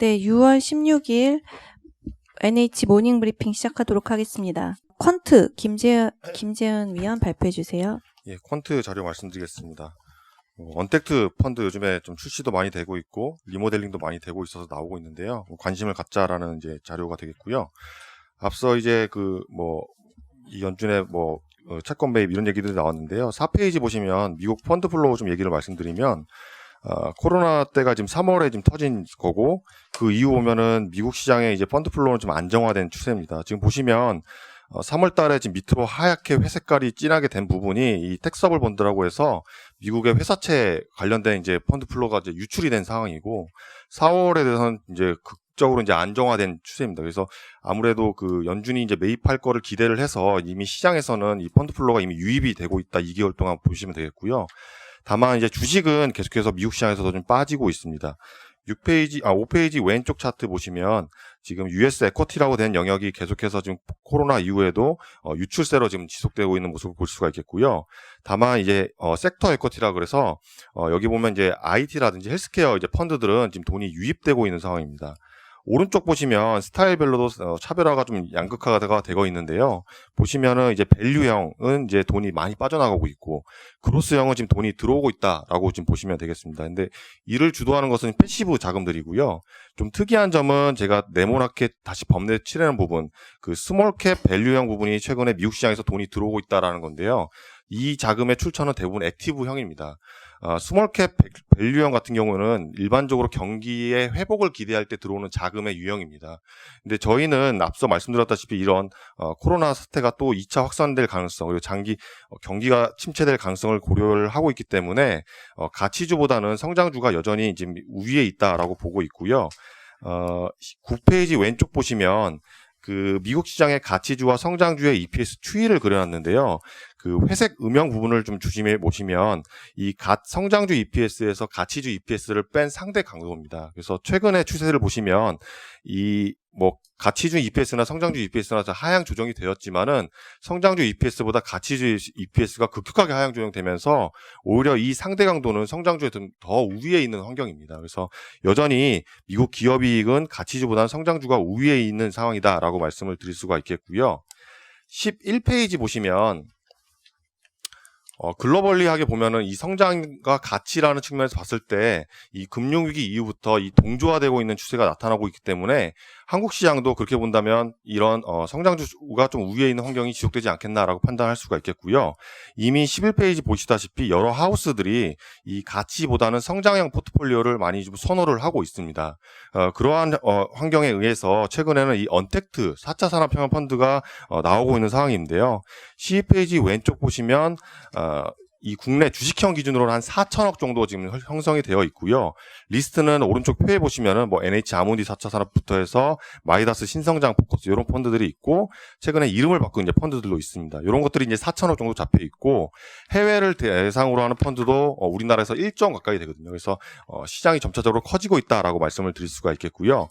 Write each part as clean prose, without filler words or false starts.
네, 6월 16일 NH 모닝 브리핑 시작하도록 하겠습니다. 퀀트 김재현 위원 발표해 주세요. 예, 퀀트 자료 말씀드리겠습니다. 언택트 펀드 요즘에 좀 출시도 많이 되고 있고 리모델링도 많이 되고 있어서 나오고 있는데요. 관심을 갖자라는 이제 자료가 되겠고요. 앞서 이제 이 연준의 채권 매입 이런 얘기들이 나왔는데요. 4페이지 보시면 미국 펀드 플로우 좀 얘기를 말씀드리면 코로나 때가 지금 3월에 지금 터진 거고 그 이후 보면은 미국 시장의 이제 펀드 플로우는 좀 안정화된 추세입니다. 지금 보시면 3월 달에 지금 밑으로 하얗게 회색깔이 진하게 된 부분이 이 텍서블 본드라고 해서 미국의 회사채 관련된 이제 펀드 플로우가 이제 유출이 된 상황이고 4월에 대해서는 이제 극적으로 이제 안정화된 추세입니다. 그래서 아무래도 그 연준이 이제 매입할 거를 기대를 해서 이미 시장에서는 이 펀드 플로우가 이미 유입이 되고 있다. 2개월 동안 보시면 되겠고요. 다만 이제 주식은 계속해서 미국 시장에서도 좀 빠지고 있습니다. 5페이지 왼쪽 차트 보시면 지금 US 에쿼티라고 된 영역이 계속해서 지금 코로나 이후에도 유출세로 지금 지속되고 있는 모습을 볼 수가 있겠고요. 다만 이제 섹터 에쿼티라 그래서 여기 보면 이제 IT라든지 헬스케어 이제 펀드들은 지금 돈이 유입되고 있는 상황입니다. 오른쪽 보시면 스타일별로도 차별화가 좀 양극화가 되고 있는데요. 보시면은 이제 밸류형은 이제 돈이 많이 빠져나가고 있고 그로스형은 지금 돈이 들어오고 있다라고 지금 보시면 되겠습니다. 근데 이를 주도하는 것은 패시브 자금들이고요. 좀 특이한 점은 제가 네모나게 다시 범례 칠하는 부분, 그 스몰캡 밸류형 부분이 최근에 미국 시장에서 돈이 들어오고 있다라는 건데요. 이 자금의 출처는 대부분 액티브형입니다. 스몰캡 밸류형 같은 경우는 일반적으로 경기의 회복을 기대할 때 들어오는 자금의 유형입니다. 근데 저희는 앞서 말씀드렸다시피 이런 코로나 사태가 또 2차 확산될 가능성, 그리고 장기 경기가 침체될 가능성을 고려를 하고 있기 때문에 가치주보다는 성장주가 여전히 지금 우위에 있다라고 보고 있고요. 9페이지 왼쪽 보시면 그 미국 시장의 가치주와 성장주의 EPS 추이를 그려놨는데요. 그 회색 음영 부분을 좀 주심해 보시면 이 성장주 EPS에서 가치주 EPS를 뺀 상대 강도입니다. 그래서 최근의 추세를 보시면 이 가치주 EPS나 성장주 EPS나 하향 조정이 되었지만은 성장주 EPS보다 가치주 EPS가 급격하게 하향 조정되면서 오히려 이 상대 강도는 성장주에 더 우위에 있는 환경입니다. 그래서 여전히 미국 기업이익은 가치주보다는 성장주가 우위에 있는 상황이다라고 말씀을 드릴 수가 있겠고요. 11페이지 보시면 글로벌리하게 보면은 이 성장과 가치라는 측면에서 봤을 때 이 금융위기 이후부터 이 동조화되고 있는 추세가 나타나고 있기 때문에 한국 시장도 그렇게 본다면 이런 성장주가 좀 우위에 있는 환경이 지속되지 않겠나라고 판단할 수가 있겠고요. 이미 11페이지 보시다시피 여러 하우스들이 이 가치보다는 성장형 포트폴리오를 많이 좀 선호를 하고 있습니다. 그러한 환경에 의해서 최근에는 이 언택트 4차 산업혁명 펀드가 나오고 있는 상황인데요. 12페이지 왼쪽 보시면 이 국내 주식형 기준으로는 한 4천억 정도 지금 형성이 되어 있고요. 리스트는 오른쪽 표에 보시면은 NH 아모디 4차 산업부터 해서 마이다스 신성장 포커스 이런 펀드들이 있고 최근에 이름을 바꾼 이제 펀드들로 있습니다. 이런 것들이 이제 4천억 정도 잡혀 있고 해외를 대상으로 하는 펀드도 우리나라에서 1조 가까이 되거든요. 그래서 시장이 점차적으로 커지고 있다라고 말씀을 드릴 수가 있겠고요.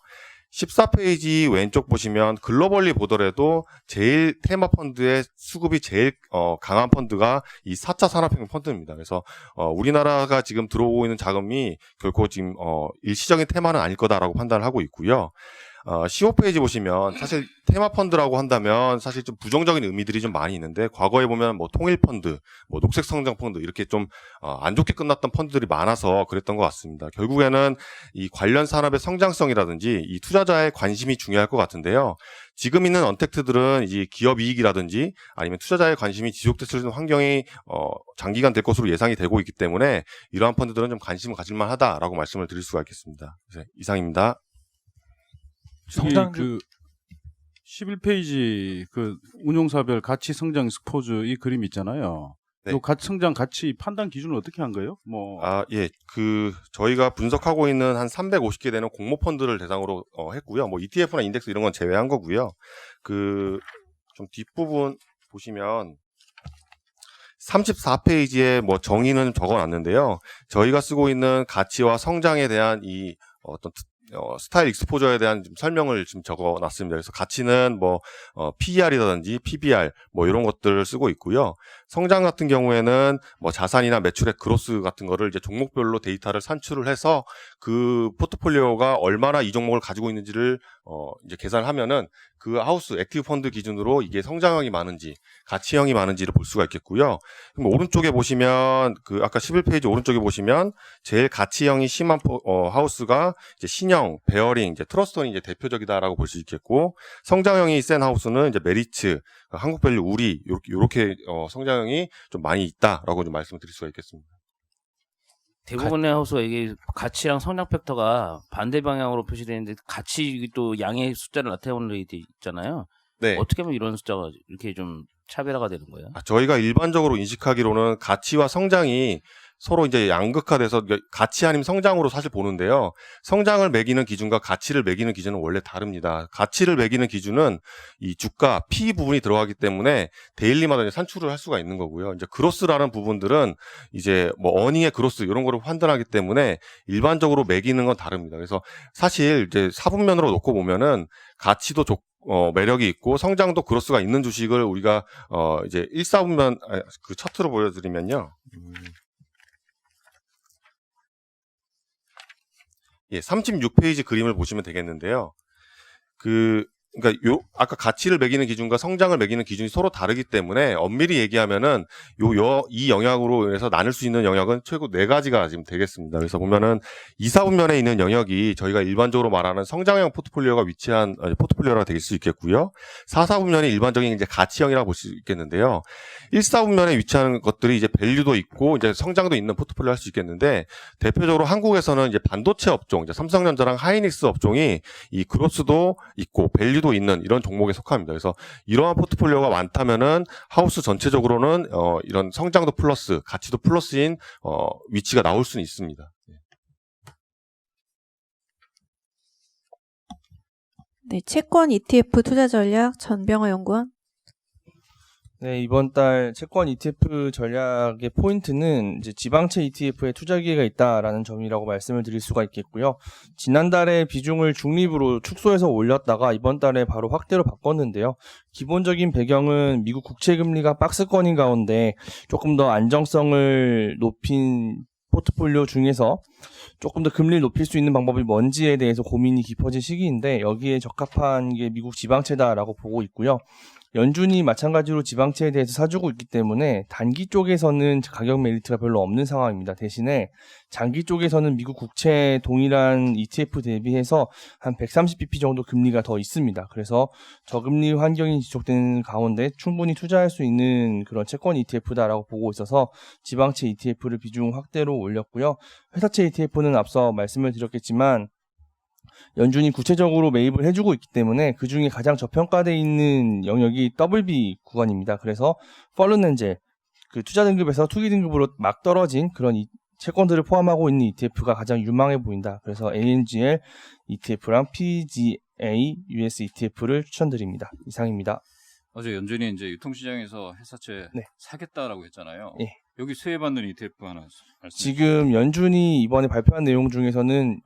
14페이지 왼쪽 보시면 글로벌리 보더라도 제일 테마 펀드의 수급이 제일 강한 펀드가 이 4차 산업혁명 펀드입니다. 그래서 우리나라가 지금 들어오고 있는 자금이 결코 지금 일시적인 테마는 아닐 거다라고 판단을 하고 있고요. 15페이지 보시면 사실 테마 펀드라고 한다면 사실 좀 부정적인 의미들이 좀 많이 있는데 과거에 보면 통일 펀드, 녹색 성장 펀드 이렇게 좀 안 좋게 끝났던 펀드들이 많아서 그랬던 것 같습니다. 결국에는 이 관련 산업의 성장성이라든지 이 투자자의 관심이 중요할 것 같은데요. 지금 있는 언택트들은 이제 기업 이익이라든지 아니면 투자자의 관심이 지속됐을 수 있는 환경이 장기간 될 것으로 예상이 되고 있기 때문에 이러한 펀드들은 좀 관심을 가질만 하다라고 말씀을 드릴 수가 있겠습니다. 이상입니다. 성장 11페이지 그 운용사별 가치 성장 스포즈 이 그림 있잖아요. 네. 이 가치 성장 가치 판단 기준을 어떻게 한 거예요? 예. 저희가 분석하고 있는 한 350개 되는 공모 펀드를 대상으로 했고요. ETF나 인덱스 이런 건 제외한 거고요. 좀 뒷부분 보시면 34페이지에 정의는 적어놨는데요. 저희가 쓰고 있는 가치와 성장에 대한 이 어떤 스타일 익스포저에 대한 좀 설명을 좀 적어놨습니다. 그래서 가치는 PER이라든지 PBR 이런 것들을 쓰고 있고요. 성장 같은 경우에는 뭐 자산이나 매출액 그로스 같은 거를 이제 종목별로 데이터를 산출을 해서 그 포트폴리오가 얼마나 이 종목을 가지고 있는지를 이제 계산을 하면은 그 하우스 액티브 펀드 기준으로 이게 성장형이 많은지 가치형이 많은지를 볼 수가 있겠고요. 그럼 오른쪽에 보시면 그 아까 11페이지 오른쪽에 보시면 제일 가치형이 심한 하우스가 이제 신형, 베어링, 이제 트러스톤이 이제 대표적이다라고 볼 수 있겠고, 성장형이 센 하우스는 이제 메리츠, 한국밸류, 우리 요렇게 성장형이 좀 많이 있다라고 좀 말씀을 드릴 수가 있겠습니다. 대부분의 하우스가 이게 가치랑 성장 팩터가 반대 방향으로 표시되어 있는데 가치 또 양의 숫자를 나타내는 게 있잖아요. 네. 어떻게 하면 이런 숫자가 이렇게 좀 차별화가 되는 거예요? 저희가 일반적으로 인식하기로는 가치와 성장이 서로 이제 양극화돼서 가치 아니면 성장으로 사실 보는데요. 성장을 매기는 기준과 가치를 매기는 기준은 원래 다릅니다. 가치를 매기는 기준은 이 주가, P 부분이 들어가기 때문에 데일리마다 이제 산출을 할 수가 있는 거고요. 이제 그로스라는 부분들은 이제 뭐 어닝의 그로스 이런 거를 판단하기 때문에 일반적으로 매기는 건 다릅니다. 그래서 사실 이제 사분면으로 놓고 보면은 가치도 매력이 있고 성장도 그로스가 있는 주식을 우리가 이제 1사분면 그 차트로 보여드리면요. 예, 36페이지 그림을 보시면 되겠는데요. 그러니까 아까 가치를 매기는 기준과 성장을 매기는 기준이 서로 다르기 때문에 엄밀히 얘기하면은 이 영역으로 인해서 나눌 수 있는 영역은 최고 4가지가 지금 되겠습니다. 그래서 보면은 2, 4분면에 있는 영역이 저희가 일반적으로 말하는 성장형 포트폴리오가 위치한 포트폴리오가 될 수 있겠고요. 4, 4분면이 일반적인 이제 가치형이라고 볼 수 있겠는데요. 1, 4분면에 위치하는 것들이 이제 밸류도 있고 이제 성장도 있는 포트폴리오 할 수 있겠는데, 대표적으로 한국에서는 이제 반도체 업종, 이제 삼성전자랑 하이닉스 업종이 이 그로스도 있고 밸류도 있는 이런 종목에 속합니다. 그래서 이러한 포트폴리오가 많다면은 하우스 전체적으로는 이런 성장도 플러스, 가치도 플러스인 위치가 나올 수는 있습니다. 네, 채권 ETF 투자 전략 전병호 연구원. 네, 이번 달 채권 ETF 전략의 포인트는 이제 지방채 ETF에 투자 기회가 있다라는 점이라고 말씀을 드릴 수가 있겠고요. 지난달에 비중을 중립으로 축소해서 올렸다가 이번 달에 바로 확대로 바꿨는데요. 기본적인 배경은 미국 국채 금리가 박스권인 가운데 조금 더 안정성을 높인 포트폴리오 중에서 조금 더 금리를 높일 수 있는 방법이 뭔지에 대해서 고민이 깊어진 시기인데, 여기에 적합한 게 미국 지방채다라고 보고 있고요. 연준이 마찬가지로 지방채에 대해서 사주고 있기 때문에 단기 쪽에서는 가격 메리트가 별로 없는 상황입니다. 대신에 장기 쪽에서는 미국 국채 동일한 ETF 대비해서 한 130bp 정도 금리가 더 있습니다. 그래서 저금리 환경이 지속되는 가운데 충분히 투자할 수 있는 그런 채권 ETF다라고 보고 있어서 지방채 ETF를 비중 확대로 올렸고요. 회사채 ETF는 앞서 말씀을 드렸겠지만 연준이 구체적으로 매입을 해주고 있기 때문에 그 중에 가장 저평가되어 있는 영역이 WB 구간입니다. 그래서 펄른엔젤, 그 투자 등급에서 투기 등급으로 막 떨어진 그런 채권들을 포함하고 있는 ETF가 가장 유망해 보인다. 그래서 ANGL ETF랑 PGA US ETF를 추천드립니다. 이상입니다. 어제 연준이 이제 유통시장에서 회사채 네. 사겠다라고 했잖아요. 예. 여기 수혜받는 ETF 하나 말씀해 주세요. 지금 연준이 이번에 발표한 내용 중에서는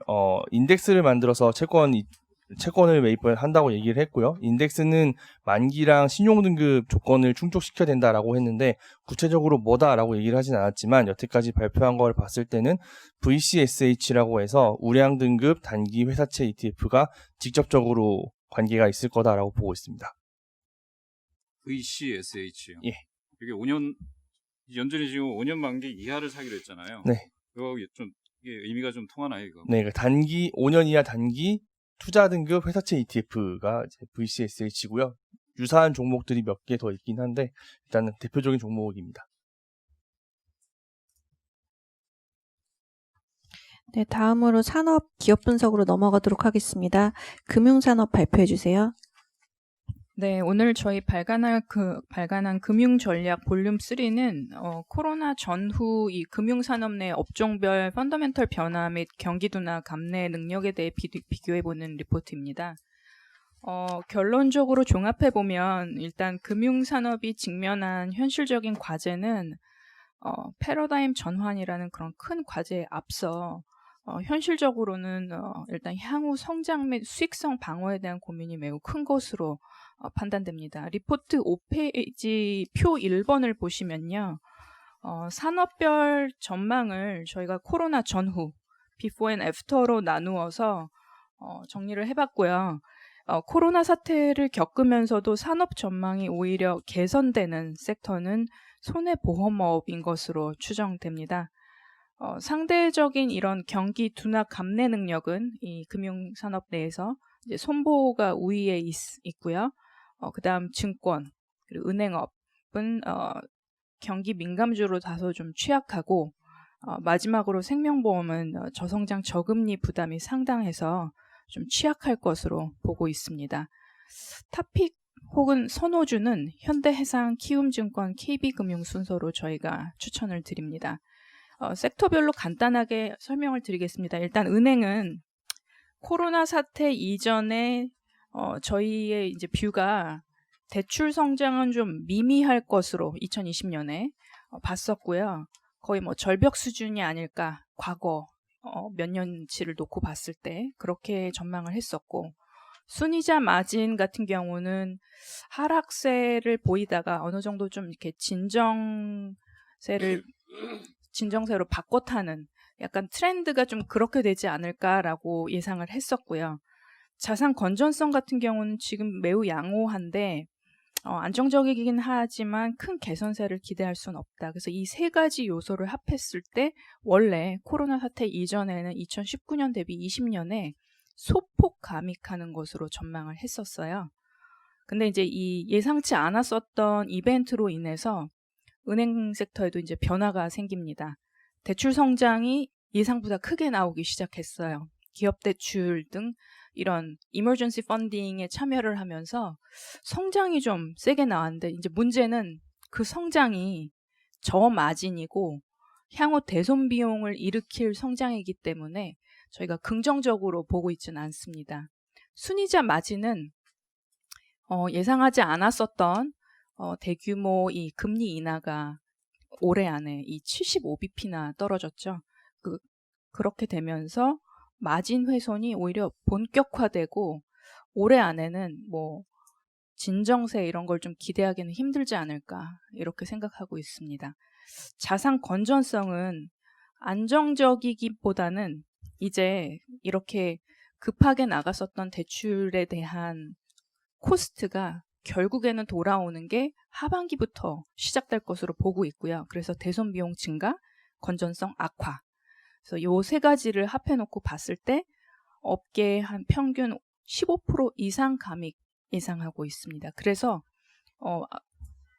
인덱스를 만들어서 채권을 매입을 한다고 얘기를 했고요. 인덱스는 만기랑 신용등급 조건을 충족시켜야 된다라고 했는데 구체적으로 뭐다라고 얘기를 하진 않았지만 여태까지 발표한 걸 봤을 때는 VCSH라고 해서 우량 등급 단기 회사채 ETF가 직접적으로 관계가 있을 거다라고 보고 있습니다. VCSH요. 예. 이게 5년 연준이 지금 5년 만기 이하를 사기로 했잖아요. 네. 이거 좀 이게 의미가 좀 통하나요, 이거? 네, 그러니까 단기 5년 이하 단기 투자 등급 회사채 ETF가 이제 VCSH고요. 유사한 종목들이 몇 개 더 있긴 한데 일단은 대표적인 종목입니다. 네, 다음으로 산업 기업 분석으로 넘어가도록 하겠습니다. 금융산업 발표해 주세요. 네, 오늘 저희 발간한 금융 전략 볼륨 3는 코로나 전후 이 금융산업 내 업종별 펀더멘털 변화 및 경기도나 감내 능력에 대해 비교해보는 리포트입니다. 결론적으로 종합해보면 일단 금융산업이 직면한 현실적인 과제는 패러다임 전환이라는 그런 큰 과제에 앞서 현실적으로는 일단 향후 성장 및 수익성 방어에 대한 고민이 매우 큰 것으로 판단됩니다. 리포트 5페이지 표 1번을 보시면요. 산업별 전망을 저희가 코로나 전후, before and after로 나누어서 정리를 해봤고요. 코로나 사태를 겪으면서도 산업 전망이 오히려 개선되는 섹터는 손해보험업인 것으로 추정됩니다. 상대적인 이런 경기 둔화 감내 능력은 이 금융산업 내에서 이제 손보가 우위에 있고요. 그다음 증권 그리고 은행업은 경기 민감주로 다소 좀 취약하고 마지막으로 생명보험은 저성장 저금리 부담이 상당해서 좀 취약할 것으로 보고 있습니다. 타픽 혹은 선호주는 현대해상, 키움증권, KB금융 순서로 저희가 추천을 드립니다. 섹터별로 간단하게 설명을 드리겠습니다. 일단 은행은 코로나 사태 이전에 저희의 이제 뷰가 대출 성장은 좀 미미할 것으로 2020년에 봤었고요. 거의 뭐 절벽 수준이 아닐까, 과거 몇 년치를 놓고 봤을 때 그렇게 전망을 했었고, 순이자 마진 같은 경우는 하락세를 보이다가 어느 정도 좀 이렇게 진정세로 바꿔 타는 약간 트렌드가 좀 그렇게 되지 않을까라고 예상을 했었고요. 자산 건전성 같은 경우는 지금 매우 양호한데 안정적이긴 하지만 큰 개선세를 기대할 수는 없다. 그래서 이 세 가지 요소를 합했을 때 원래 코로나 사태 이전에는 2019년 대비 20년에 소폭 감익하는 것으로 전망을 했었어요. 근데 이제 이 예상치 않았었던 이벤트로 인해서 은행 섹터에도 이제 변화가 생깁니다. 대출 성장이 예상보다 크게 나오기 시작했어요. 기업 대출 등 이런 이머전시 펀딩에 참여를 하면서 성장이 좀 세게 나왔는데 이제 문제는 그 성장이 저마진이고 향후 대손 비용을 일으킬 성장이기 때문에 저희가 긍정적으로 보고 있지는 않습니다. 순이자 마진은 예상하지 않았었던 대규모 이 금리 인하가 올해 안에 이 75bp나 떨어졌죠. 그렇게 되면서 마진 훼손이 오히려 본격화되고 올해 안에는 뭐 진정세 이런 걸 좀 기대하기는 힘들지 않을까 이렇게 생각하고 있습니다. 자산 건전성은 안정적이기보다는 이제 이렇게 급하게 나갔었던 대출에 대한 코스트가 결국에는 돌아오는 게 하반기부터 시작될 것으로 보고 있고요. 그래서 대손 비용 증가, 건전성 악화. 그래서 요 세 가지를 합해놓고 봤을 때 업계 한 평균 15% 이상 감익 예상하고 있습니다. 그래서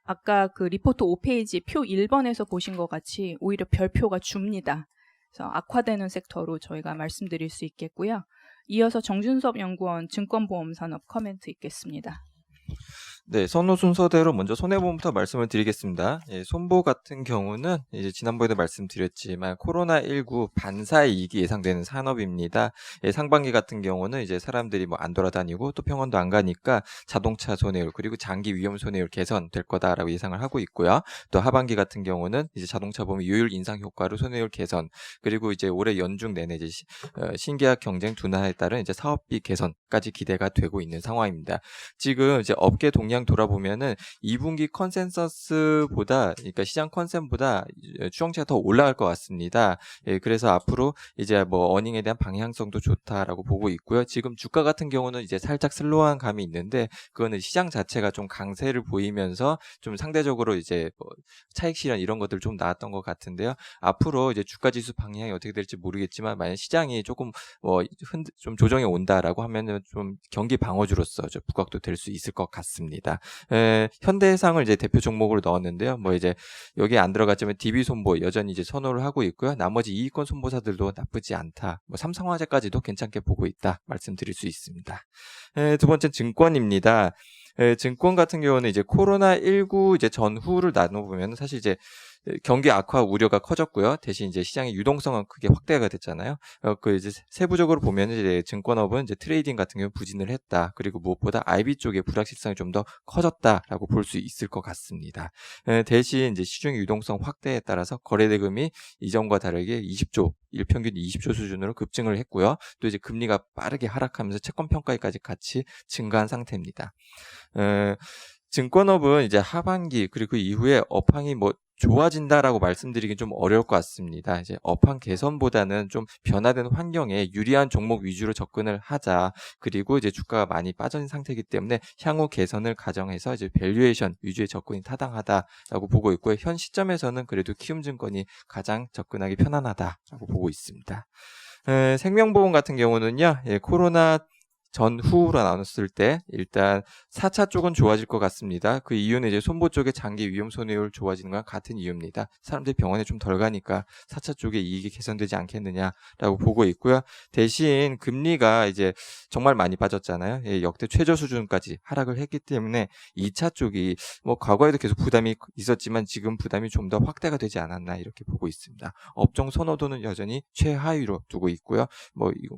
아까 그 리포트 5페이지 표 1번에서 보신 것 같이 오히려 별표가 줍니다. 그래서 악화되는 섹터로 저희가 말씀드릴 수 있겠고요. 이어서 정준섭 연구원 증권보험산업 코멘트 있겠습니다. 네, 선호 순서대로 먼저 손해보험부터 말씀을 드리겠습니다. 손보 같은 경우는 이제 지난번에도 말씀드렸지만 코로나19 반사이익이 예상되는 산업입니다. 상반기 같은 경우는 이제 사람들이 뭐 안 돌아다니고 또 병원도 안 가니까 자동차 손해율 그리고 장기 위험 손해율 개선될 거다라고 예상을 하고 있고요. 또 하반기 같은 경우는 이제 자동차 보험 유율 인상 효과로 손해율 개선 그리고 이제 올해 연중 내내 이제 신계약 경쟁 둔화에 따른 이제 사업비 개선까지 기대가 되고 있는 상황입니다. 지금 이제 업계 동향 돌아보면은 2분기 컨센서스보다 그러니까 시장 컨센보다 추정치가 더 올라갈 것 같습니다. 그래서 앞으로 이제 뭐 어닝에 대한 방향성도 좋다라고 보고 있고요. 지금 주가 같은 경우는 이제 살짝 슬로우한 감이 있는데 그거는 시장 자체가 좀 강세를 보이면서 좀 상대적으로 이제 뭐 차익 실현 이런 것들 좀 나왔던 것 같은데요. 앞으로 이제 주가 지수 방향이 어떻게 될지 모르겠지만 만약 시장이 조금 좀 조정이 온다라고 하면은 좀 경기 방어주로서 부각도 될 수 있을 것 같습니다. 현대해상을 이제 대표 종목으로 넣었는데요. 뭐 이제 여기에 안 들어갔지만 DB 손보 여전히 이제 선호를 하고 있고요. 나머지 이익권 손보사들도 나쁘지 않다. 뭐 삼성화재까지도 괜찮게 보고 있다. 말씀드릴 수 있습니다. 두 번째 증권입니다. 증권 같은 경우는 이제 코로나19 이제 전후를 나눠보면 사실 이제 경기 악화 우려가 커졌고요. 대신 이제 시장의 유동성은 크게 확대가 됐잖아요. 그 이제 세부적으로 보면 이제 증권업은 이제 트레이딩 같은 경우 부진을 했다. 그리고 무엇보다 IB 쪽의 불확실성이 좀 더 커졌다라고 볼 수 있을 것 같습니다. 대신 이제 시중의 유동성 확대에 따라서 거래대금이 이전과 다르게 20조, 일평균 20조 수준으로 급증을 했고요. 또 이제 금리가 빠르게 하락하면서 채권 평가액까지 같이 증가한 상태입니다. 증권업은 이제 하반기 그리고 그 이후에 업황이 뭐 좋아진다라고 말씀드리긴 좀 어려울 것 같습니다. 이제 업황 개선보다는 좀 변화된 환경에 유리한 종목 위주로 접근을 하자. 그리고 이제 주가가 많이 빠진 상태이기 때문에 향후 개선을 가정해서 이제 밸류에이션 위주의 접근이 타당하다라고 보고 있고요. 현 시점에서는 그래도 키움증권이 가장 접근하기 편안하다라고 보고 있습니다. 생명보험 같은 경우는요, 코로나 전후로 나눴을 때 일단 4차 쪽은 좋아질 것 같습니다. 그 이유는 이제 손보 쪽의 장기 위험 손해율 좋아지는 거랑 같은 이유입니다. 사람들이 병원에 좀 덜 가니까 4차 쪽의 이익이 개선되지 않겠느냐라고 보고 있고요. 대신 금리가 이제 정말 많이 빠졌잖아요. 역대 최저 수준까지 하락을 했기 때문에 2차 쪽이 뭐 과거에도 계속 부담이 있었지만 지금 부담이 좀 더 확대가 되지 않았나 이렇게 보고 있습니다. 업종 선호도는 여전히 최하위로 두고 있고요. 뭐 이거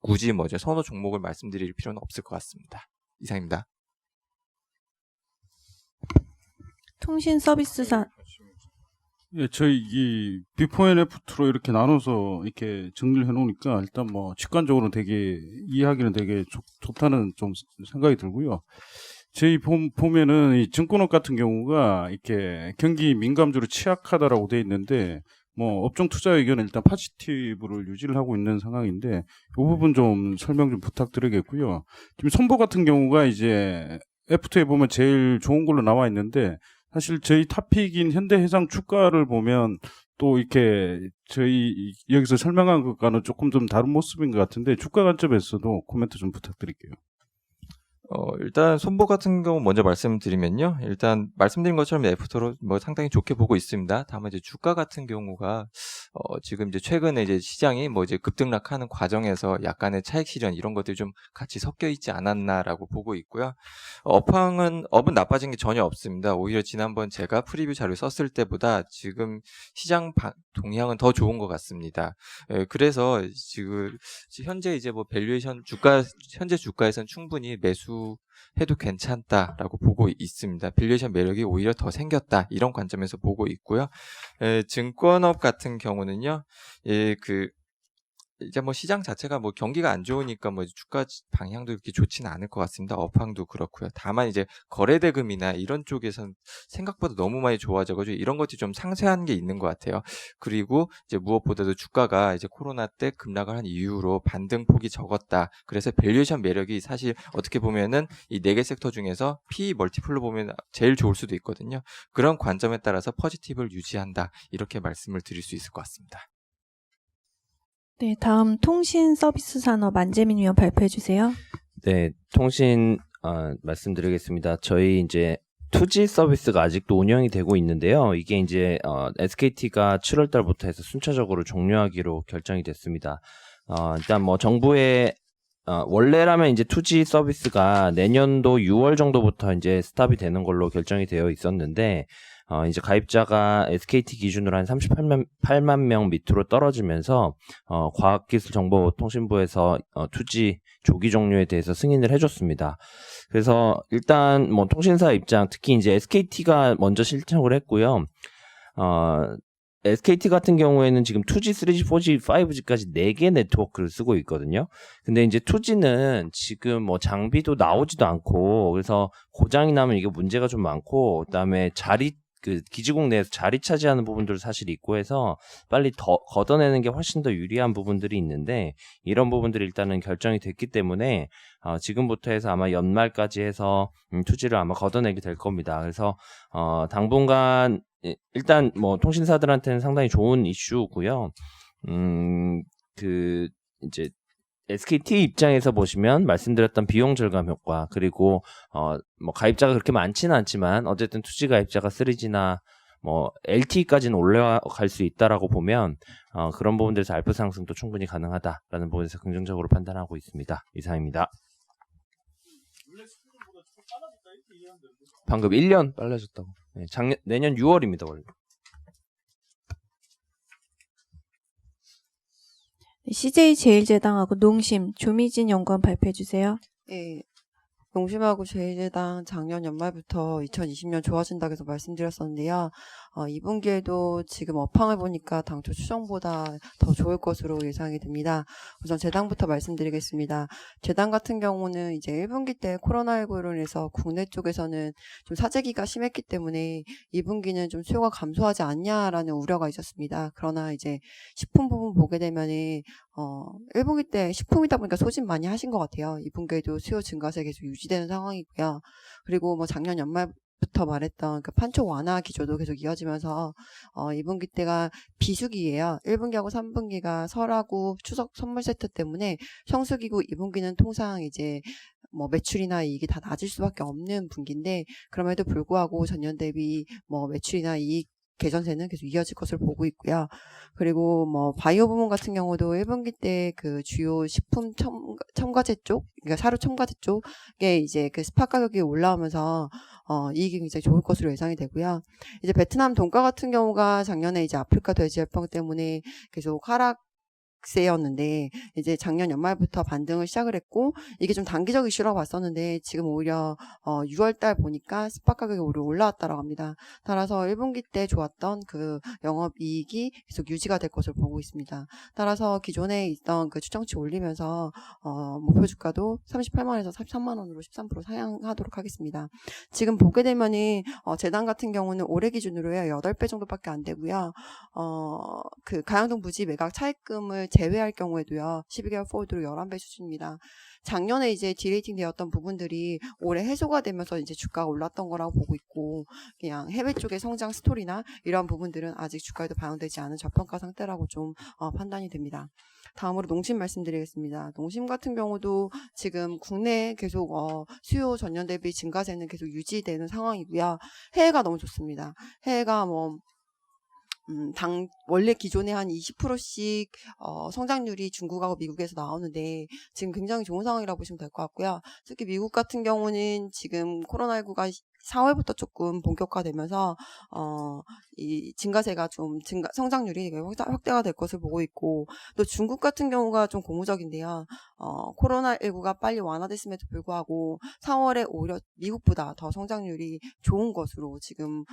굳이 선호 종목을 말씀드릴 필요는 없을 것 같습니다. 이상입니다. 통신 서비스사 예, 저희 이 비포 앤 애프터로 이렇게 나눠서 이렇게 정리를 해놓으니까 일단 뭐 직관적으로 되게 이해하기는 되게 좋다는 좀 생각이 들고요. 저희 보면은 이 증권업 같은 경우가 이렇게 경기 민감주로 취약하다라고 돼 있는데 뭐 업종 투자 의견은 일단 포지티브를 유지를 하고 있는 상황인데 이 부분 좀 설명 좀 부탁드리겠고요. 지금 손보 같은 경우가 이제 애프터에 보면 제일 좋은 걸로 나와 있는데 사실 저희 탑픽인 현대해상 주가를 보면 또 이렇게 저희 여기서 설명한 것과는 조금 좀 다른 모습인 것 같은데 주가 관점에서도 코멘트 좀 부탁드릴게요. 일단 손보 같은 경우 먼저 말씀드리면요. 일단 말씀드린 것처럼 애프터로 뭐 상당히 좋게 보고 있습니다. 다만 이제 주가 같은 경우가 지금 이제 최근에 이제 시장이 뭐 이제 급등락하는 과정에서 약간의 차익 실현 이런 것들이 좀 같이 섞여 있지 않았나라고 보고 있고요. 업은 나빠진 게 전혀 없습니다. 오히려 지난번 제가 프리뷰 자료 썼을 때보다 지금 시장 동향은 더 좋은 것 같습니다. 그래서 지금 현재 이제 뭐 밸류에이션 현재 주가에서는 충분히 매수해도 괜찮다라고 보고 있습니다. 밸류에이션 매력이 오히려 더 생겼다 이런 관점에서 보고 있고요. 증권업 같은 경우는요, 이제 뭐 시장 자체가 뭐 경기가 안 좋으니까 뭐 주가 방향도 이렇게 좋지는 않을 것 같습니다. 업황도 그렇고요. 다만 이제 거래대금이나 이런 쪽에서는 생각보다 너무 많이 좋아져가지고 이런 것들이 좀 상쇄한 게 있는 것 같아요. 그리고 이제 무엇보다도 주가가 이제 코로나 때 급락을 한 이후로 반등폭이 적었다. 그래서 밸류에이션 매력이 사실 어떻게 보면은 이 4개 섹터 중에서 PE 멀티플로 보면 제일 좋을 수도 있거든요. 그런 관점에 따라서 포지티브를 유지한다. 이렇게 말씀을 드릴 수 있을 것 같습니다. 네, 다음 통신 서비스 산업 안재민 위원 발표해 주세요. 네, 통신 말씀드리겠습니다. 저희 이제 2G 서비스가 아직도 운영이 되고 있는데요. 이게 이제 SKT가 7월 달부터 해서 순차적으로 종료하기로 결정이 됐습니다. 일단 뭐 정부의 원래라면 이제 2G 서비스가 내년도 6월 정도부터 이제 스탑이 되는 걸로 결정이 되어 있었는데 이제 가입자가 SKT 기준으로 한 38만 명 밑으로 떨어지면서 과학기술정보통신부에서 2G 조기 종료에 대해서 승인을 해줬습니다. 그래서 일단 뭐 통신사 입장, 특히 이제 SKT가 먼저 신청을 했고요. SKT 같은 경우에는 지금 2G, 3G, 4G, 5G까지 4개 네트워크를 쓰고 있거든요. 근데 이제 2G는 지금 뭐 장비도 나오지도 않고, 그래서 고장이 나면 이게 문제가 좀 많고, 그다음에 기지국 내에서 자리 차지하는 부분들도 사실 있고 해서 빨리 더 걷어내는 게 훨씬 더 유리한 부분들이 있는데, 이런 부분들이 일단은 결정이 됐기 때문에 지금부터 해서 아마 연말까지 해서 2G를 아마 걷어내게 될 겁니다. 그래서 당분간 일단 뭐 통신사들한테는 상당히 좋은 이슈고요. 이제 SKT 입장에서 보시면 말씀드렸던 비용 절감 효과, 그리고 뭐 가입자가 그렇게 많지는 않지만 어쨌든 2G 가입자가 3G나 뭐 LTE까지는 올라갈 수 있다라고 보면 그런 부분들에서 알파 상승도 충분히 가능하다라는 부분에서 긍정적으로 판단하고 있습니다. 이상입니다. 방금 1년 빨라졌다고. 네, 내년 6월입니다 원래. CJ제일제당하고 농심 조미진 연구원 발표해 주세요. 예, 농심하고 제일제당 작년 연말부터 2020년 좋아진다고 해서 말씀드렸었는데요. 2분기에도 지금 업황을 보니까 당초 추정보다 더 좋을 것으로 예상이 됩니다. 우선 제당부터 말씀드리겠습니다. 제당 같은 경우는 이제 1분기 때 코로나19로 인해서 국내 쪽에서는 좀 사재기가 심했기 때문에 2분기는 좀 수요가 감소하지 않냐라는 우려가 있었습니다. 그러나 이제 식품 부분 보게 되면은 1분기 때 식품이다 보니까 소진 많이 하신 것 같아요. 2분기에도 수요 증가세 계속 유지되는 상황이고요. 그리고 뭐 작년 연말부터 말했던 그 판촉 완화 기조도 계속 이어지면서 2분기 때가 비수기예요. 1분기하고 3분기가 설하고 추석 선물 세트 때문에 성수기고 2분기는 통상 이제 뭐 매출이나 이익이 다 낮을 수밖에 없는 분기인데 그럼에도 불구하고 전년 대비 뭐 매출이나 이익 개선세는 계속 이어질 것을 보고 있고요. 그리고 뭐 바이오 부문 같은 경우도 1분기 때 그 주요 식품 첨가제 쪽, 그러니까 사료 첨가제 쪽에 이제 그 스팟 가격이 올라오면서 이익이 굉장히 좋을 것으로 예상이 되고요. 이제 베트남 동가 같은 경우가 작년에 이제 아프리카 돼지 열병 때문에 계속 하락세였는데 이제 작년 연말부터 반등을 시작을 했고 이게 좀 단기적 이슈라고 봤었는데 지금 오히려 6월달 보니까 스팟 가격이 오히려 올라왔다고 합니다. 따라서 1분기 때 좋았던 그 영업이익이 계속 유지가 될 것을 보고 있습니다. 따라서 기존에 있던 그 추정치 올리면서 목표 주가도 38만원에서 43만원으로 13% 상향하도록 하겠습니다. 지금 보게 되면은 제당 같은 경우는 올해 기준으로요 8배 정도밖에 안 되고요. 그 가양동 부지 매각 차입금을 제외할 경우에도요 12개월 포워드로 11배 수준입니다. 작년에 이제 디레이팅 되었던 부분들이 올해 해소가 되면서 이제 주가가 올랐던 거라고 보고 있고 그냥 해외 쪽의 성장 스토리나 이런 부분들은 아직 주가에도 반영되지 않은 저평가 상태라고 좀 판단이 됩니다. 다음으로 농심 말씀드리겠습니다. 농심 같은 경우도 지금 국내에 계속 수요 전년 대비 증가세는 계속 유지되는 상황이고요. 해외가 너무 좋습니다. 해외가 뭐 원래 기존에 한 20%씩 성장률이 중국하고 미국에서 나오는데 지금 굉장히 좋은 상황이라고 보시면 될 것 같고요. 특히 미국 같은 경우는 지금 코로나19가 4월부터 조금 본격화되면서 이 증가세가 좀 성장률이 확대가 될 것을 보고 있고 또 중국 같은 경우가 좀 고무적인데요. 코로나19가 빨리 완화됐음에도 불구하고 4월에 오히려 미국보다 더 성장률이 좋은 것으로 지금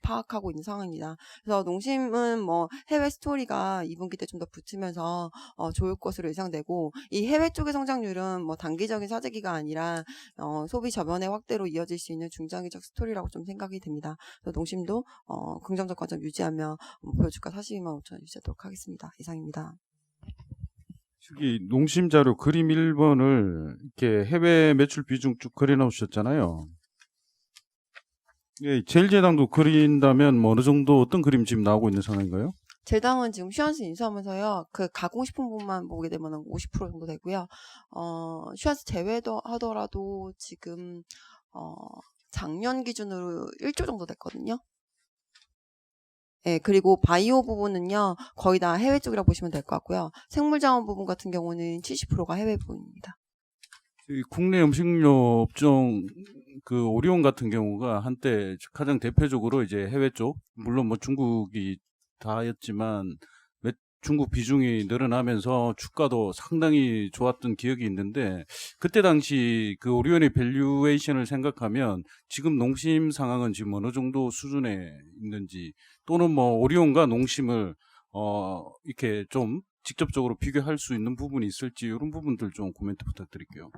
파악하고 있는 상황입니다. 그래서 농심은 뭐 해외 스토리가 2분기 때 좀 더 붙으면서 좋을 것으로 예상되고 이 해외 쪽의 성장률은 뭐 단기적인 사재기가 아니라 소비 저변의 확대로 이어질 수 있는 중장기적 스토리라고 좀 생각이 됩니다. 그래서 농심도 긍정적 관점 유지하며 목표 주가 42만 5천 원 유지하도록 하겠습니다. 이상입니다. 저기 농심 자료 그림 1번을 이렇게 해외 매출 비중 쭉 그려 놓으셨잖아요. 예, 제일제당도 그린다면 뭐 어느 정도 어떤 그림 지금 나오고 있는 상황인가요? 제당은 지금 슈안스 인수하면서요, 그 가공식품 부분만 보게 되면 50% 정도 되고요. 슈안스 제외도 하더라도 지금 작년 기준으로 1조 정도 됐거든요. 예, 그리고 바이오 부분은요, 거의 다 해외 쪽이라고 보시면 될 것 같고요. 생물자원 부분 같은 경우는 70%가 해외 부분입니다. 국내 음식료 업종 그 오리온 같은 경우가 한때 가장 대표적으로 이제 해외 쪽, 물론 뭐 중국이 다였지만 중국 비중이 늘어나면서 주가도 상당히 좋았던 기억이 있는데 그때 당시 그 오리온의 밸류에이션을 생각하면 지금 농심 상황은 지금 어느 정도 수준에 있는지 또는 뭐 오리온과 농심을 이렇게 좀 직접적으로 비교할 수 있는 부분이 있을지 이런 부분들 좀 코멘트 부탁드릴게요.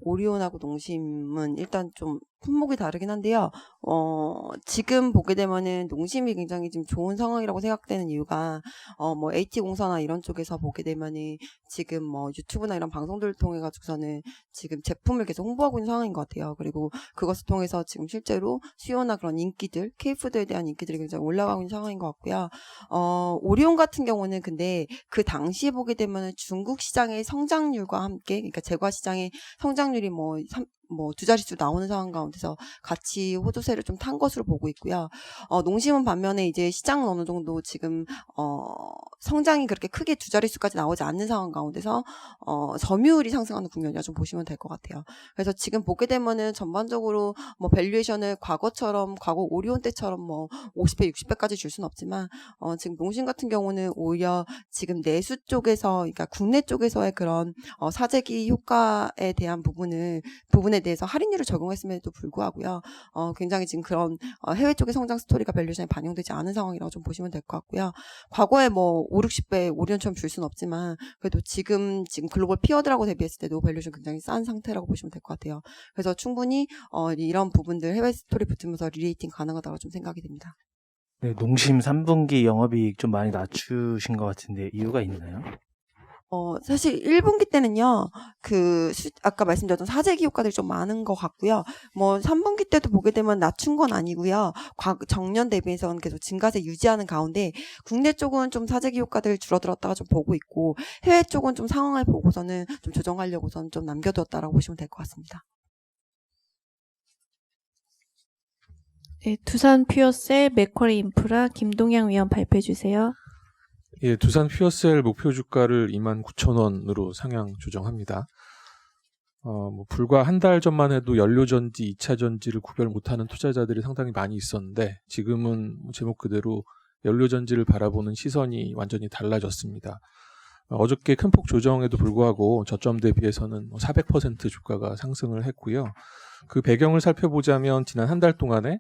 오리온하고 농심은 일단 좀 품목이 다르긴 한데요. 지금 보게 되면은 농심이 굉장히 좀 좋은 상황이라고 생각되는 이유가, 뭐 HT공사나 이런 쪽에서 보게 되면은 지금 뭐 유튜브나 이런 방송들을 통해가지고서는 지금 제품을 계속 홍보하고 있는 상황인 것 같아요. 그리고 그것을 통해서 지금 실제로 수요나 그런 인기들, K푸드에 대한 인기들이 굉장히 올라가고 있는 상황인 것 같고요. 오리온 같은 경우는 근데 그 당시에 보게 되면은 중국 시장의 성장률과 함께, 그러니까 제과 시장의 성장률이 뭐 뭐 두 자릿수 나오는 상황 가운데서 같이 호조세를 좀 탄 것으로 보고 있고요. 농심은 반면에 이제 시장은 어느 정도 지금 성장이 그렇게 크게 두 자릿수까지 나오지 않는 상황 가운데서 점유율이 상승하는 국면이라 좀 보시면 될 것 같아요. 그래서 지금 보게 되면은 전반적으로 뭐 밸류에이션을 과거 오리온 때처럼 뭐 50배, 60배까지 줄 수는 없지만 지금 농심 같은 경우는 오히려 지금 내수 쪽에서, 그러니까 국내 쪽에서의 그런 사재기 효과에 대한 부분에 대해서 할인율을 적용했음에도 불구하고요. 굉장히 지금 그런 해외 쪽의 성장 스토리가 밸류에이션에 반영되지 않은 상황이라고 좀 보시면 될 것 같고요. 과거에 뭐 5, 60배 오리온처럼 줄 수는 없지만 그래도 지금 글로벌 피어들하고 대비했을 때도 밸류에이션 굉장히 싼 상태라고 보시면 될 것 같아요. 그래서 충분히 이런 부분들 해외 스토리 붙으면서 리레이팅 가능하다고 좀 생각이 됩니다. 네, 농심 3분기 영업이익 좀 많이 낮추신 것 같은데 이유가 있나요? 사실 1분기 때는요, 아까 말씀드렸던 사재기 효과들이 좀 많은 것 같고요. 뭐 3분기 때도 보게 되면 낮춘 건 아니고요. 정년 대비해서는 계속 증가세 유지하는 가운데 국내 쪽은 좀 사재기 효과들 줄어들었다가 좀 보고 있고 해외 쪽은 좀 상황을 보고서는 좀 조정하려고선 좀 남겨두었다라고 보시면 될 것 같습니다. 네, 두산 퓨어셀, 맥쿼리 인프라, 김동양 위원 발표해 주세요. 예, 두산 퓨어셀 목표 주가를 29,000원으로 상향 조정합니다. 뭐 불과 한 달 전만 해도 연료전지, 2차 전지를 구별 못하는 투자자들이 상당히 많이 있었는데 지금은 제목 그대로 연료전지를 바라보는 시선이 완전히 달라졌습니다. 어저께 큰 폭 조정에도 불구하고 저점 대비해서는 400% 주가가 상승을 했고요. 그 배경을 살펴보자면 지난 한 달 동안에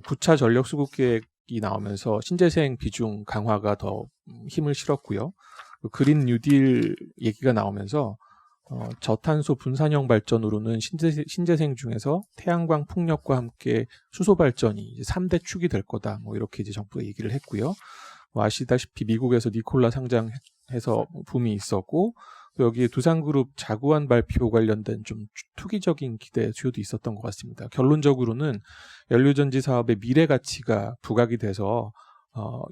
9차 전력 수급 계획이 나오면서 신재생 비중 강화가 더 힘을 실었고요. 그린 뉴딜 얘기가 나오면서 저탄소 분산형 발전으로는 신재생 중에서 태양광 풍력과 함께 수소 발전이 이제 3대 축이 될 거다. 뭐 이렇게 이제 정부가 얘기를 했고요. 아시다시피 미국에서 니콜라 상장해서 붐이 있었고 또 여기에 두산그룹 자구안 발표 관련된 좀 투기적인 기대 수요도 있었던 것 같습니다. 결론적으로는 연료전지 사업의 미래 가치가 부각이 돼서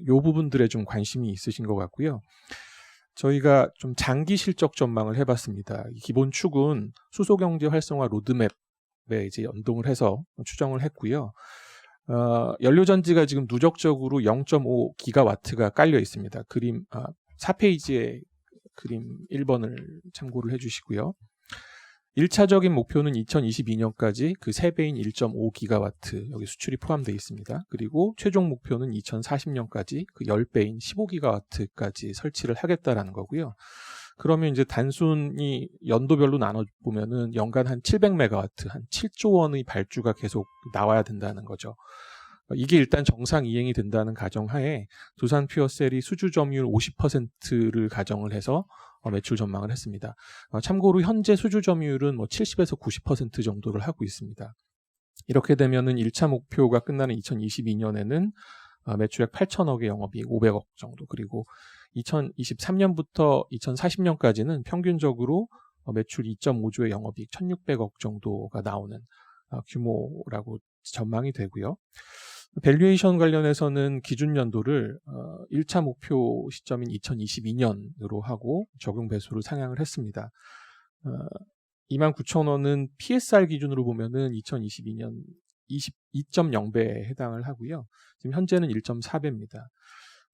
이 부분들에 좀 관심이 있으신 것 같고요. 저희가 좀 장기 실적 전망을 해봤습니다. 기본 축은 수소경제 활성화 로드맵에 이제 연동을 해서 추정을 했고요. 연료전지가 지금 누적적으로 0.5기가와트가 깔려 있습니다. 그림 4페이지에 그림 1번을 참고를 해주시고요. 1차적인 목표는 2022년까지 그 3배인 1.5기가와트 여기 수출이 포함되어 있습니다. 그리고 최종 목표는 2040년까지 그 10배인 15기가와트까지 설치를 하겠다라는 거고요. 그러면 이제 단순히 연도별로 나눠보면은 연간 한 700메가와트, 한 7조 원의 발주가 계속 나와야 된다는 거죠. 이게 일단 정상 이행이 된다는 가정하에 두산 퓨어셀이 수주 점유율 50%를 가정을 해서 매출 전망을 했습니다. 참고로 현재 수주 점유율은 뭐 70에서 90% 정도를 하고 있습니다. 이렇게 되면은 1차 목표가 끝나는 2022년에는 매출액 8천억의 영업이익 500억 정도, 그리고 2023년부터 2040년까지는 평균적으로 매출 2.5조의 영업이익 1,600억 정도가 나오는 규모라고 전망이 되고요. 밸류에이션 관련해서는 기준 연도를 1차 목표 시점인 2022년으로 하고 적용 배수를 상향을 했습니다. 29,000원은 PSR 기준으로 보면은 2022년 22.0배에 해당을 하고요. 지금 현재는 1.4배입니다.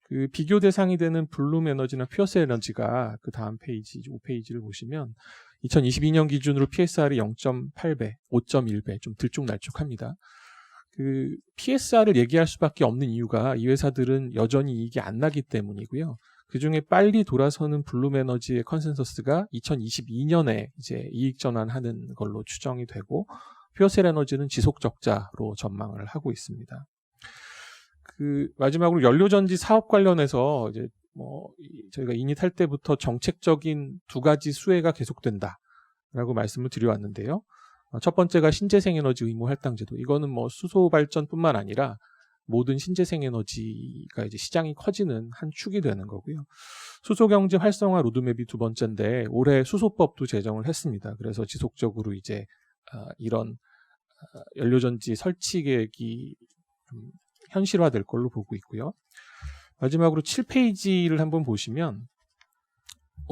그 비교 대상이 되는 블룸 에너지나 퓨어셀 에너지가 그 다음 페이지 5페이지를 보시면 2022년 기준으로 PSR이 0.8배, 5.1배 좀 들쭉날쭉합니다. 그 PSR을 얘기할 수밖에 없는 이유가 이 회사들은 여전히 이익이 안 나기 때문이고요. 그 중에 빨리 돌아서는 블룸 에너지의 컨센서스가 2022년에 이제 이익 전환하는 걸로 추정이 되고, 퓨어셀 에너지는 지속 적자로 전망을 하고 있습니다. 그 마지막으로 연료전지 사업 관련해서 이제 저희가 이닛할 때부터 정책적인 두 가지 수혜가 계속된다라고 말씀을 드려왔는데요. 첫 번째가 신재생에너지 의무 할당제도. 이거는 뭐 수소 발전뿐만 아니라 모든 신재생에너지가 이제 시장이 커지는 한 축이 되는 거고요. 수소경제 활성화 로드맵이 두 번째인데 올해 수소법도 제정을 했습니다. 그래서 지속적으로 이제 이런 연료전지 설치 계획이 좀 현실화될 걸로 보고 있고요. 마지막으로 7페이지를 한번 보시면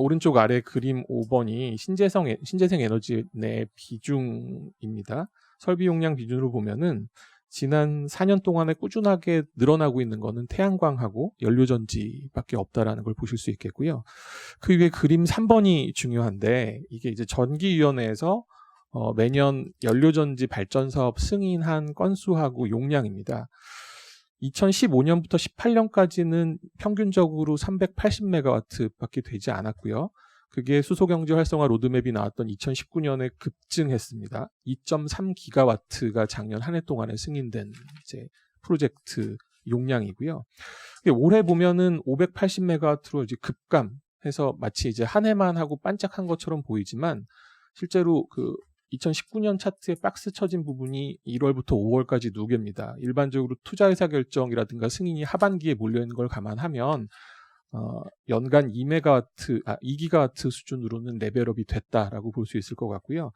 오른쪽 아래 그림 5번이 신재생 에너지 내 비중입니다. 설비 용량 비중으로 보면은 지난 4년 동안에 꾸준하게 늘어나고 있는 거는 태양광하고 연료전지밖에 없다라는 걸 보실 수 있겠고요. 그 위에 그림 3번이 중요한데 이게 이제 전기위원회에서 매년 연료전지 발전 사업 승인한 건수하고 용량입니다. 2015년부터 18년까지는 평균적으로 380메가와트밖에 되지 않았고요. 그게 수소경제 활성화 로드맵이 나왔던 2019년에 급증했습니다. 2.3기가와트가 작년 한 해 동안에 승인된 이제 프로젝트 용량이고요. 올해 보면은 580메가와트로 이제 급감해서 마치 이제 한 해만 하고 반짝한 것처럼 보이지만 실제로 그 2019년 차트에 박스 쳐진 부분이 1월부터 5월까지 2개입니다. 일반적으로 투자 의사 결정이라든가 승인이 하반기에 몰려있는 걸 감안하면 연간 2기가와트 수준으로는 레벨업이 됐다라고 볼 수 있을 것 같고요.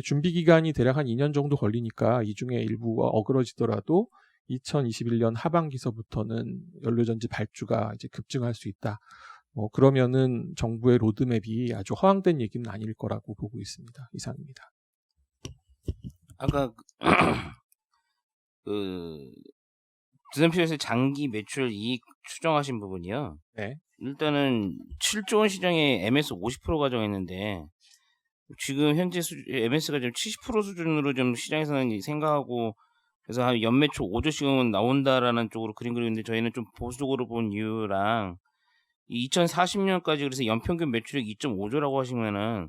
준비 기간이 대략 한 2년 정도 걸리니까 이 중에 일부가 어그러지더라도 2021년 하반기서부터는 연료전지 발주가 이제 급증할 수 있다. 그러면은 정부의 로드맵이 아주 허황된 얘기는 아닐 거라고 보고 있습니다. 이상입니다. 아까 그 두산표에서 장기 매출 이익 추정하신 부분이요. 네. 일단은 7조 원 시장에 MS 50%가 정했는데 지금 현재 MS가 좀 70% 수준으로 좀 시장에서는 생각하고 그래서 한 연매출 5조씩은 나온다라는 쪽으로 그림 그리는데 저희는 좀 보수적으로 본 이유랑 2040년까지 그래서 연평균 매출액 2.5조라고 하시면은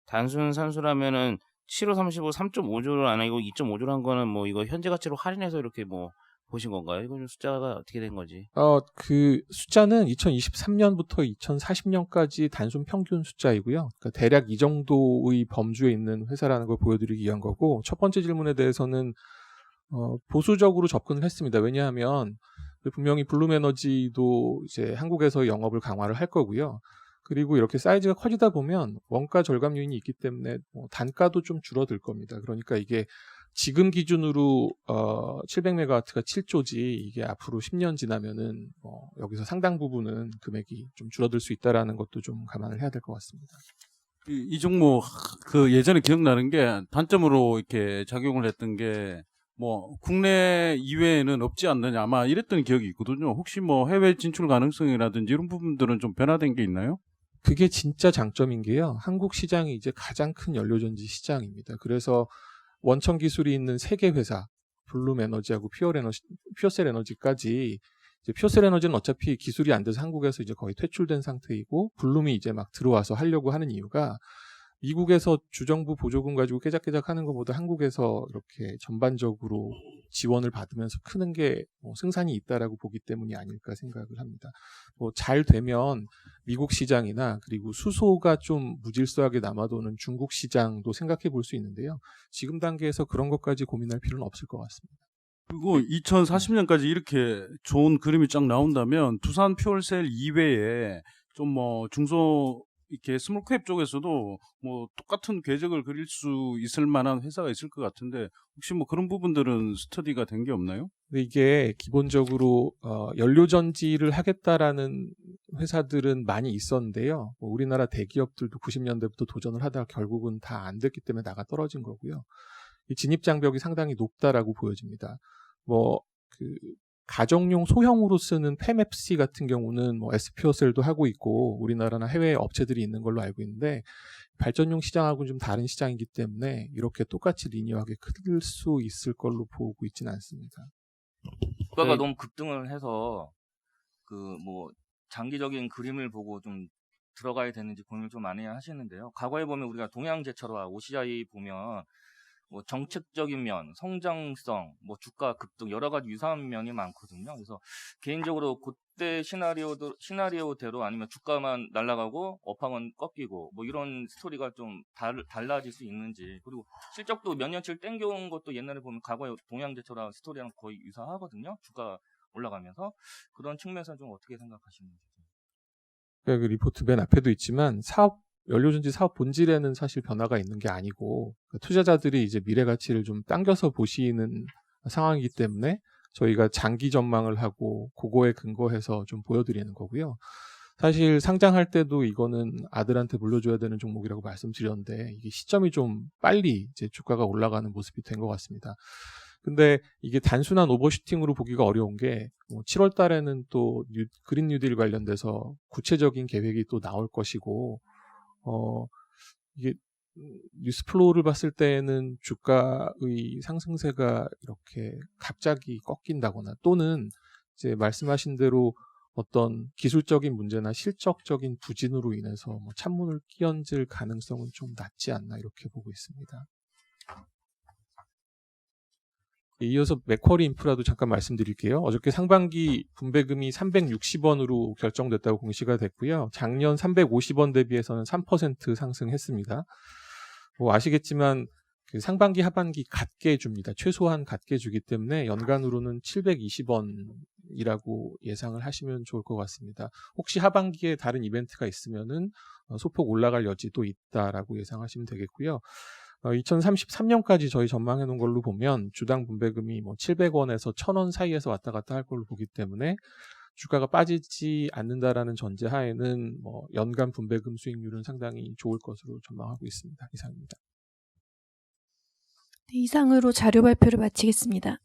단순 산수라면은 7호 35 3.5조를 안 하고 2.5조를 한 거는 뭐 이거 현재 가치로 할인해서 이렇게 뭐 보신 건가요? 이건 좀 숫자가 어떻게 된 거지? 그 숫자는 2023년부터 2040년까지 단순 평균 숫자이고요. 그러니까 대략 이 정도의 범주에 있는 회사라는 걸 보여드리기 위한 거고, 첫 번째 질문에 대해서는 보수적으로 접근을 했습니다. 왜냐하면 분명히 블룸에너지도 이제 한국에서 영업을 강화를 할 거고요. 그리고 이렇게 사이즈가 커지다 보면 원가 절감 요인이 있기 때문에 단가도 좀 줄어들 겁니다. 그러니까 이게 지금 기준으로 700메가와트가 7조지 이게 앞으로 10년 지나면은 여기서 상당 부분은 금액이 좀 줄어들 수 있다라는 것도 좀 감안을 해야 될 것 같습니다. 이 종목 그 예전에 기억나는 게 단점으로 이렇게 작용을 했던 게 뭐 국내 이외에는 없지 않느냐 아마 이랬던 기억이 있거든요. 혹시 뭐 해외 진출 가능성이라든지 이런 부분들은 좀 변화된 게 있나요? 그게 진짜 장점인 게요. 한국 시장이 이제 가장 큰 연료전지 시장입니다. 그래서 원천 기술이 있는 세 개 회사, 블룸에너지하고 퓨어셀 에너지까지 이제 퓨어셀 에너지는 어차피 기술이 안 돼서 한국에서 이제 거의 퇴출된 상태이고 블룸이 이제 막 들어와서 하려고 하는 이유가 미국에서 주정부 보조금 가지고 깨작깨작 하는 것보다 한국에서 이렇게 전반적으로 지원을 받으면서 크는 게 승산이 있다라고 보기 때문이 아닐까 생각을 합니다. 잘 되면 미국 시장이나 그리고 수소가 좀 무질서하게 남아도는 중국 시장도 생각해 볼 수 있는데요. 지금 단계에서 그런 것까지 고민할 필요는 없을 것 같습니다. 그리고 2040년까지 이렇게 좋은 그림이 쫙 나온다면 두산 퓨얼셀 이외에 좀 뭐 중소 이렇게 스몰캡 쪽에서도 뭐 똑같은 궤적을 그릴 수 있을 만한 회사가 있을 것 같은데 혹시 뭐 그런 부분들은 스터디가 된 게 없나요? 근데 이게 기본적으로 연료전지를 하겠다라는 회사들은 많이 있었는데요. 우리나라 대기업들도 90년대부터 도전을 하다가 결국은 다 안 됐기 때문에 나가 떨어진 거고요. 이 진입 장벽이 상당히 높다라고 보여집니다. 가정용 소형으로 쓰는 팹FC 같은 경우는 SPO셀도 하고 있고 우리나라나 해외 업체들이 있는 걸로 알고 있는데 발전용 시장하고는 좀 다른 시장이기 때문에 이렇게 똑같이 리니어하게 클 수 있을 걸로 보고 있지는 않습니다. 주가가 너무 급등을 해서 뭐 장기적인 그림을 보고 좀 들어가야 되는지 고민을 좀 많이 하시는데요. 과거에 보면 우리가 동양제철화, OCI 보면 뭐 정책적인 면, 성장성, 뭐 주가 급등 여러 가지 유사한 면이 많거든요. 그래서 개인적으로 그때 시나리오대로 아니면 주가만 날아가고 업황은 꺾이고 뭐 이런 스토리가 좀 달라질 수 있는지, 그리고 실적도 몇 년치를 땡겨온 것도 옛날에 보면 과거의 동양제철화 스토리랑 거의 유사하거든요. 주가 올라가면서 그런 측면에서 좀 어떻게 생각하시는지. 그 리포트 맨 앞에도 있지만 연료전지 사업 본질에는 사실 변화가 있는 게 아니고 투자자들이 이제 미래 가치를 좀 당겨서 보시는 상황이기 때문에 저희가 장기 전망을 하고 그거에 근거해서 좀 보여드리는 거고요. 사실 상장할 때도 이거는 아들한테 물려줘야 되는 종목이라고 말씀드렸는데 이게 시점이 좀 빨리 이제 주가가 올라가는 모습이 된 것 같습니다. 근데 이게 단순한 오버슈팅으로 보기가 어려운 게 7월 달에는 또 그린 뉴딜 관련돼서 구체적인 계획이 또 나올 것이고 이게 뉴스플로우를 봤을 때는 주가의 상승세가 이렇게 갑자기 꺾인다거나 또는 이제 말씀하신 대로 어떤 기술적인 문제나 실적적인 부진으로 인해서 뭐 찬문을 끼얹을 가능성은 좀 낮지 않나 이렇게 보고 있습니다. 이어서 맥쿼리 인프라도 잠깐 말씀드릴게요. 어저께 상반기 분배금이 360원으로 결정됐다고 공시가 됐고요. 작년 350원 대비해서는 3% 상승했습니다. 뭐 아시겠지만 그 상반기 하반기 같게 줍니다. 최소한 같게 주기 때문에 연간으로는 720원이라고 예상을 하시면 좋을 것 같습니다. 혹시 하반기에 다른 이벤트가 있으면은 소폭 올라갈 여지도 있다라고 예상하시면 되겠고요. 2033년까지 저희 전망해 놓은 걸로 보면 주당 분배금이 뭐 700원에서 1000원 사이에서 왔다 갔다 할 걸로 보기 때문에 주가가 빠지지 않는다라는 전제 하에는 뭐 연간 분배금 수익률은 상당히 좋을 것으로 전망하고 있습니다. 이상입니다. 네, 이상으로 자료 발표를 마치겠습니다.